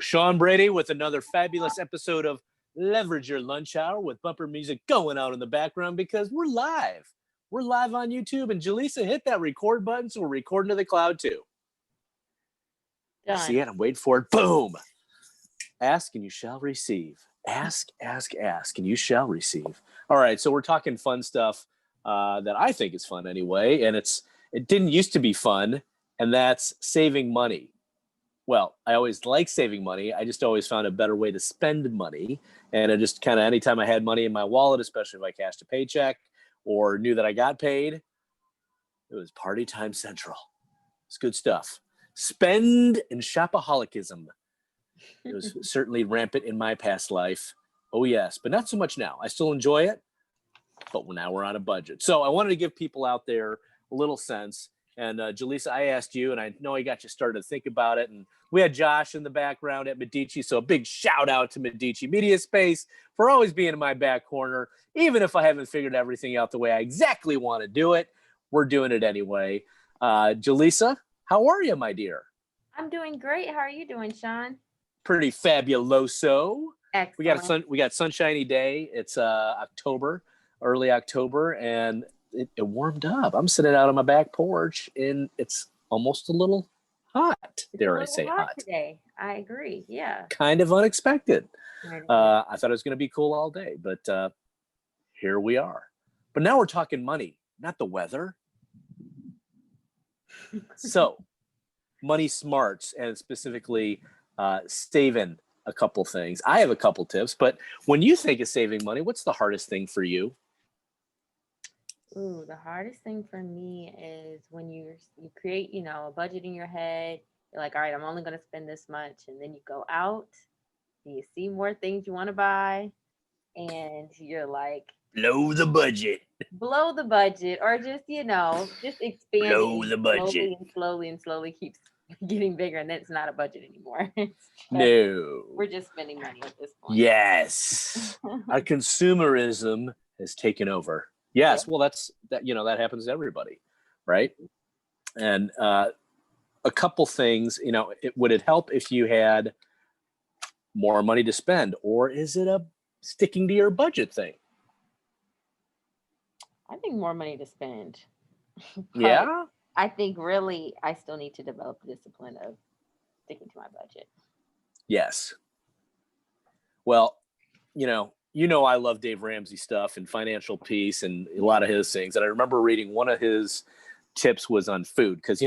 Sean Brady with another fabulous episode of Leverage Your Lunch Hour with bumper music going out in the background because we're live. We're live on YouTube. And Jaleesa, hit that record button so we're recording to the cloud too. Done. See it? I'm waiting for it. Boom. Ask and you shall receive. Ask, and you shall receive. All right, so we're talking fun stuff that I think is fun anyway, and it didn't used to be fun, and that's saving money. Well, I always liked saving money. I just always found a better way to spend money, and I just kind of anytime I had money in my wallet, especially if I cashed a paycheck or knew that I got paid, it was party time central. It's good stuff. Spend and shopaholicism. It was certainly rampant in my past life. Oh, yes, but not so much now. I still enjoy it, but now we're on a budget. So I wanted to give people out there a little sense. And Jaleesa, I asked you, and I know I got you started to think about it. And we had Josh in the background at Medici. So a big shout out to Medici Media Space for always being in my back corner. Even if I haven't figured everything out the way I exactly want to do it, we're doing it anyway. Jaleesa, how are you, my dear? I'm doing great. How are you doing, Sean? Pretty fabuloso. Excellent. We got sunshiny day. It's October, early October, and it warmed up. I'm sitting out on my back porch, and it's almost a little hot. Dare I say hot today? I agree. Yeah. Kind of unexpected. I thought it was going to be cool all day, but here we are. But now we're talking money, not the weather. So, money smarts, and specifically saving a couple things. I have a couple tips, but when you think of saving money, what's the hardest thing for you? Ooh, the hardest thing for me is when you create, a budget in your head. You're like, all right, I'm only going to spend this much. And then you go out and you see more things you want to buy. And you're like, blow the budget, or just, just expand blow the budget. Slowly keeps getting bigger. And then it's not a budget anymore. No. We're just spending money at this point. Yes. Our consumerism has taken over. Yes, well, that happens to everybody, right? And a couple things, would it help if you had more money to spend, or is it a sticking to your budget thing? I think more money to spend. Yeah? I think really I still need to develop the discipline of sticking to my budget. Yes. Well, I love Dave Ramsey stuff and Financial Peace and a lot of his things. And I remember reading one of his tips was on food because,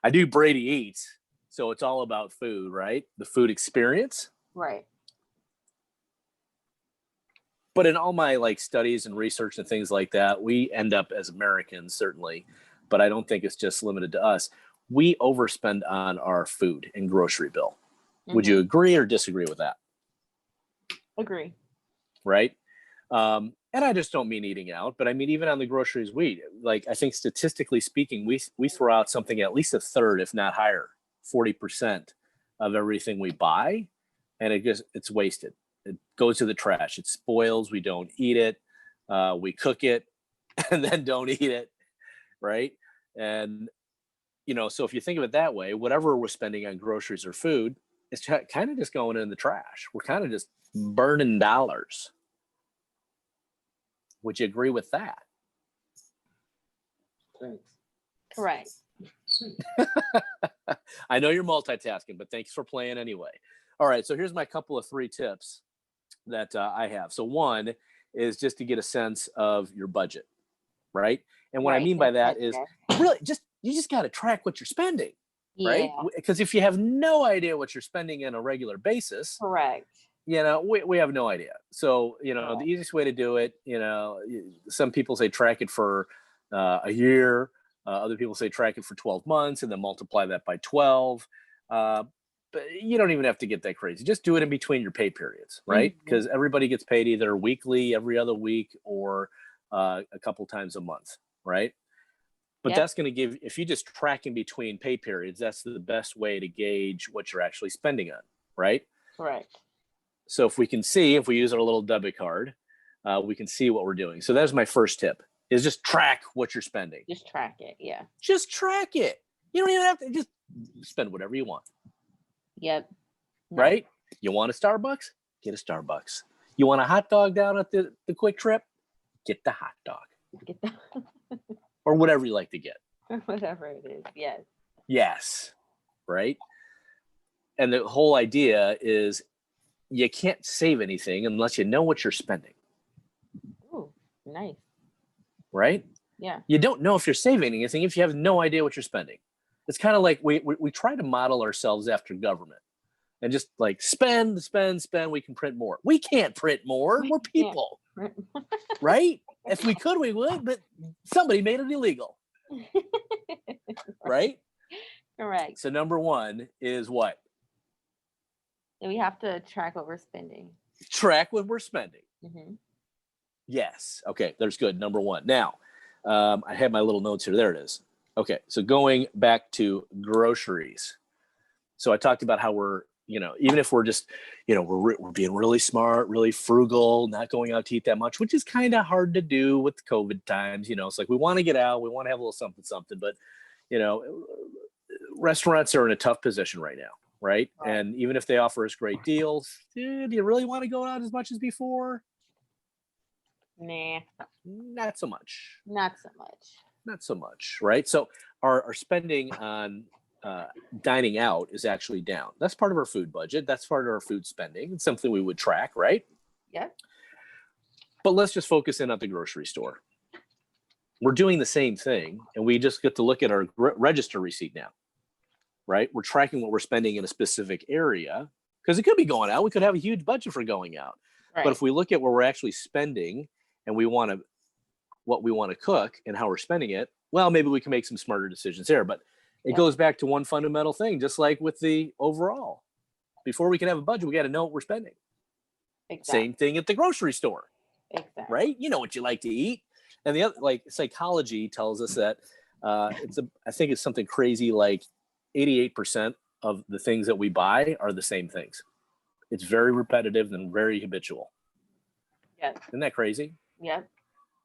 I do Brady Eats. So it's all about food, right? The food experience. Right. But in all my studies and research and things like that, we end up as Americans, certainly, but I don't think it's just limited to us. We overspend on our food and grocery bill. Mm-hmm. Would you agree or disagree with that? Agree. Right. And I just don't mean eating out, but I mean, even on the groceries, I think statistically speaking, we throw out something at least a third, if not higher, 40% of everything we buy. And it's wasted. It goes to the trash. It spoils. We don't eat it. We cook it and then don't eat it. Right. And, so if you think of it that way, whatever we're spending on groceries or food, it's kind of just going in the trash. We're kind of just burning dollars. Would you agree with that? Thanks. Correct. I know you're multitasking, but thanks for playing anyway. All right, so here's my couple of 3 tips that I have. So one is just to get a sense of your budget, right? And what I mean by that is really you just got to track what you're spending, right? Because if you have no idea what you're spending on a regular basis, correct. We have no idea. So, the easiest way to do it, some people say track it for a year. Other people say track it for 12 months and then multiply that by 12. But you don't even have to get that crazy. Just do it in between your pay periods, right? Because everybody gets paid either weekly, every other week, or a couple times a month, right? But that's going to give, if you just track in between pay periods, that's the best way to gauge what you're actually spending on, right? Correct. So if we use our little debit card, we can see what we're doing. So that's my first tip, is just track what you're spending. Just track it, yeah. Just track it. You don't even have to just spend whatever you want. Yep. No. Right? You want a Starbucks? Get a Starbucks. You want a hot dog down at the Quick Trip? Get the hot dog. Get the Or whatever you like to get. whatever it is. Yes. Yes. Right? And the whole idea is you can't save anything unless you know what you're spending. Ooh, nice. Right? Yeah. You don't know if you're saving anything if you have no idea what you're spending. It's kind of like we try to model ourselves after government and just like spend, we can print more. We can't print more. We're people. Right? If we could, we would, but somebody made it illegal. Right? Correct. So number one is what? And we have to track what we're spending. Track what we're spending. Mm-hmm. Yes. Okay, there's good. Number one. Now, I have my little notes here. There it is. Okay, so going back to groceries. So I talked about how we're, even if we're just, we're being really smart, really frugal, not going out to eat that much, which is kind of hard to do with COVID times. It's like we want to get out, we want to have a little something, but, restaurants are in a tough position right now, right? And even if they offer us great deals, do you really want to go out as much as before? Nah. Not so much. Not so much, right? So our spending on dining out is actually down. That's part of our food budget. That's part of our food spending. It's something we would track, right? Yeah. But let's just focus in on the grocery store. We're doing the same thing, and we just get to look at our register receipt now, right? We're tracking what we're spending in a specific area because it could be going out. We could have a huge budget for going out. Right. But if we look at where we're actually spending and what we want to cook and how we're spending it, well, maybe we can make some smarter decisions there. But it goes back to one fundamental thing, just like with the overall. Before we can have a budget, we got to know what we're spending. Exactly. Same thing at the grocery store. Exactly. Right? You know what you like to eat. And the other, like psychology tells us that I think it's something crazy like 88% of the things that we buy are the same things. It's very repetitive and very habitual. Yeah. Isn't that crazy? Yeah.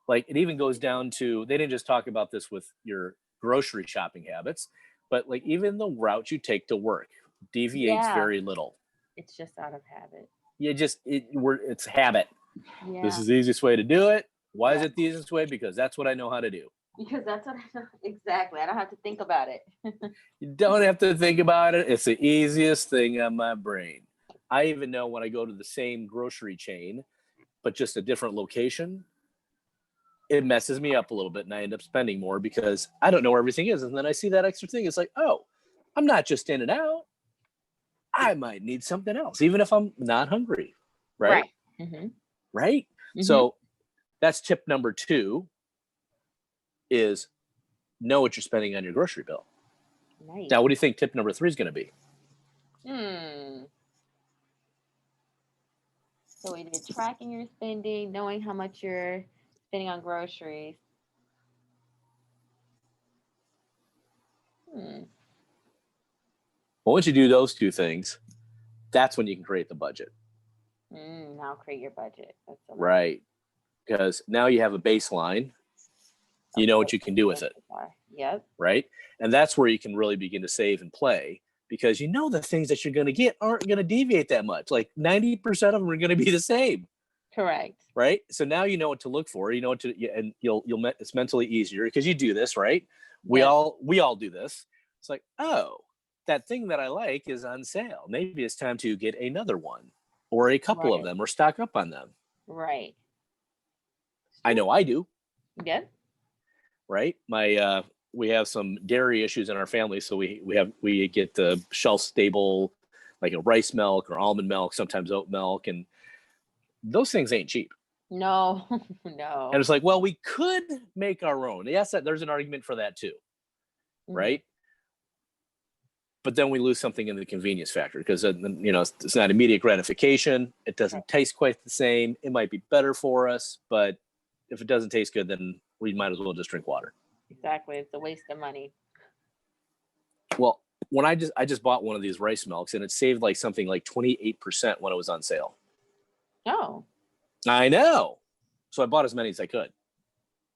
Like it even goes down to, they didn't just talk about this with your grocery shopping habits, but like even the route you take to work deviates very little. It's just out of habit. It's habit. Yeah. This is the easiest way to do it. Why is it the easiest way? Because that's what I know how to do. Because that's what I know. Exactly. I don't have to think about it. You don't have to think about it. It's the easiest thing on my brain. I even know when I go to the same grocery chain, but just a different location, it messes me up a little bit and I end up spending more because I don't know where everything is. And then I see that extra thing. It's like, oh, I'm not just in and out. I might need something else, even if I'm not hungry. Right? Mm-hmm. Right? Mm-hmm. So that's tip number 2 is know what you're spending on your grocery bill. Nice. Now, what do you think tip number 3 is going to be? So we did tracking your spending, knowing how much you're spending on groceries. Well, once you do those 2 things, that's when you can create the budget. Now create your budget. That's right. Because now you have a baseline. You know what you can do with it. Yep. Right. And that's where you can really begin to save and play because you know the things that you're going to get aren't going to deviate that much. Like 90% of them are going to be the same. Correct. Right. So now you know what to look for. You know what to, and it's mentally easier because you do this, right? We all do this. It's like, oh, that thing that I like is on sale. Maybe it's time to get another one or a couple of them or stock up on them. Right. I know I do. Yeah. Right. We have some dairy issues in our family. So we get the shelf stable, like a rice milk or almond milk, sometimes oat milk. And those things ain't cheap. No. And it's like, well, we could make our own. Yes, there's an argument for that too. Right. But then we lose something in the convenience factor because, it's not immediate gratification. It doesn't taste quite the same. It might be better for us, but if it doesn't taste good, then we might as well just drink water. Exactly. It's a waste of money. Well, when I just bought one of these rice milks and it saved like something like 28% when it was on sale. Oh. I know. So I bought as many as I could,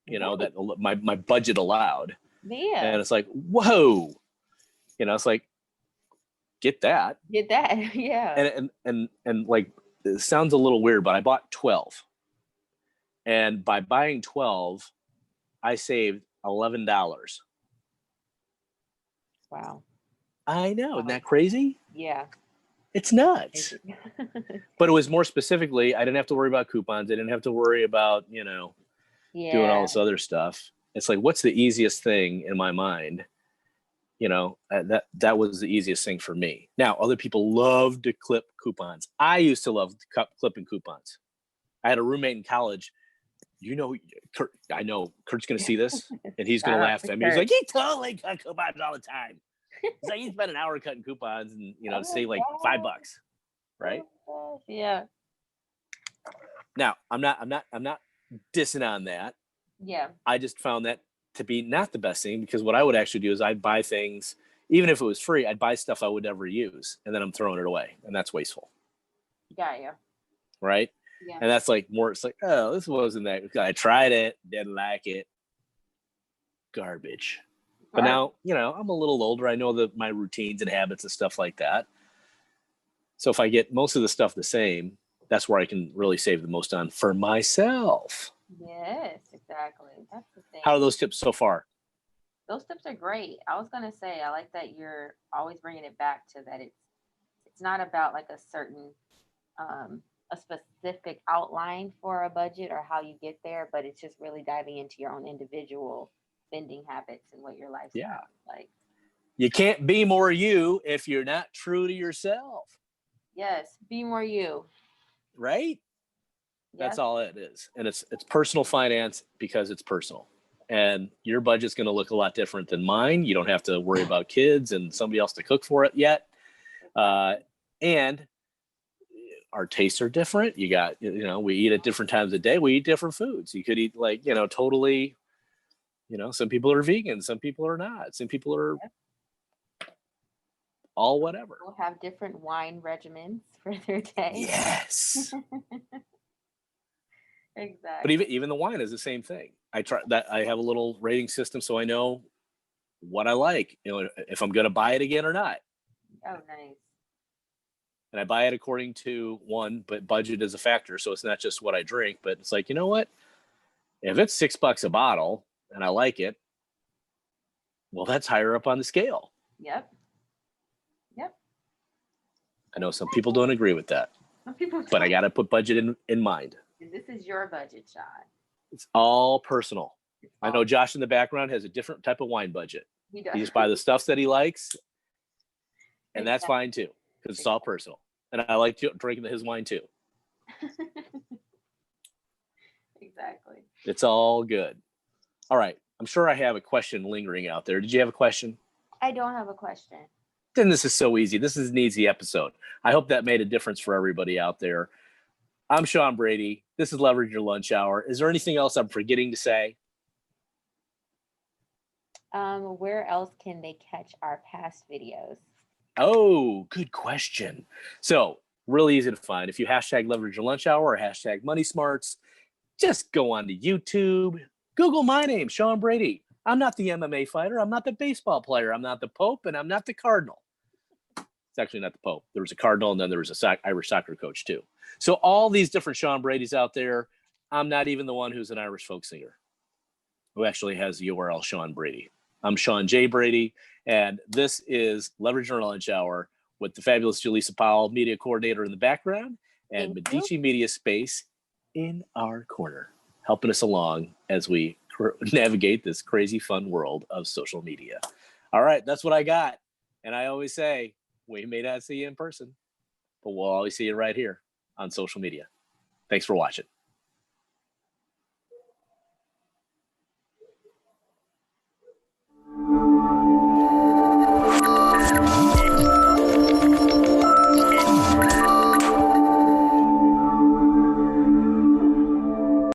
that my budget allowed. Yeah. And it's like, whoa, it's like, get that. Get that. Yeah. And like, it sounds a little weird, but I bought 12. And by buying 12, I saved $11. Wow. I know. Isn't Wow. that crazy? Yeah. It's nuts. But it was more specifically, I didn't have to worry about coupons. I didn't have to worry about, you know, doing all Yeah. this other stuff. It's like, what's the easiest thing in my mind? You know, that was the easiest thing for me. Now, other people love to clip coupons. I used to love clipping coupons. I had a roommate in college. You know, Kurt, I know Kurt's going to see this, and he's going Shout to out laugh to at me. He's Kurt. like, he totally cut coupons all the time. He's like, he spent an hour cutting coupons and, you know, Oh save like my $5, right? gosh. Yeah. Now, I'm not dissing on that. Yeah. I just found that to be not the best thing, because what I would actually do is I'd buy things, even if it was free, I'd buy stuff I would never use, and then I'm throwing it away, and that's wasteful. Got you. Right? Yeah. And that's like more, it's like, oh, this wasn't that. I tried it, didn't like it. Garbage. But now, you know, I'm a little older. I know my routines and habits and stuff like that. So if I get most of the stuff the same, that's where I can really save the most on for myself. Yes, exactly. That's the thing. How are those tips so far? Those tips are great. I was gonna say, I like that you're always bringing it back to that. It's not about like a certain a specific outline for a budget or how you get there, but it's just really diving into your own individual spending habits and what your lifestyle is like. You can't be more you if you're not true to yourself. Yes, be more you. Right? Yes. That's all it is. And it's personal finance because it's personal. And your budget's going to look a lot different than mine. You don't have to worry about kids and somebody else to cook for it yet. And our tastes are different. You got, you know, we eat at different times of day. We eat different foods. You could eat like, you know, totally, you know, some people are vegan, some people are not. Some people are all whatever. We'll have different wine regimens for their day. Yes. Exactly. But even the wine is the same thing. I try that. I have a little rating system so I know what I like, you know, if I'm going to buy it again or not. Oh, nice. And I buy it according to but budget is a factor. So it's not just what I drink, but it's like, you know what? If it's $6 a bottle and I like it, well, that's higher up on the scale. Yep. I know some people don't agree with that, but I got to put budget in mind. This is your budget, Sean. It's all personal. I know Josh in the background has a different type of wine budget. He does. He just buys the stuff that he likes, and that's fine too, because it's all personal. And I like drinking his wine too. Exactly. It's all good. All right. I'm sure I have a question lingering out there. Did you have a question? I don't have a question. Then this is so easy. This is an easy episode. I hope that made a difference for everybody out there. I'm Sean Brady. This is Leverage Your Lunch Hour. Is there anything else I'm forgetting to say? Where else can they catch our past videos? Oh, good question. So really easy to find. If you hashtag Leverage Your Lunch Hour or hashtag Money Smarts, just go on to YouTube. Google my name, Sean Brady. I'm not the MMA fighter. I'm not the baseball player. I'm not the Pope, and I'm not the Cardinal. It's actually not the Pope. There was a Cardinal, and then there was a Irish soccer coach too. So all these different Sean Bradys out there. I'm not even the one who's an Irish folk singer who actually has the URL Sean Brady. I'm Sean J. Brady, and this is Leverage Your Lunch Hour with the fabulous Jaleesa Powell, media coordinator in the background, and Medici Media Space in our corner, helping us along as we navigate this crazy fun world of social media. All right, that's what I got. And I always say, we may not see you in person, but we'll always see you right here on social media. Thanks for watching.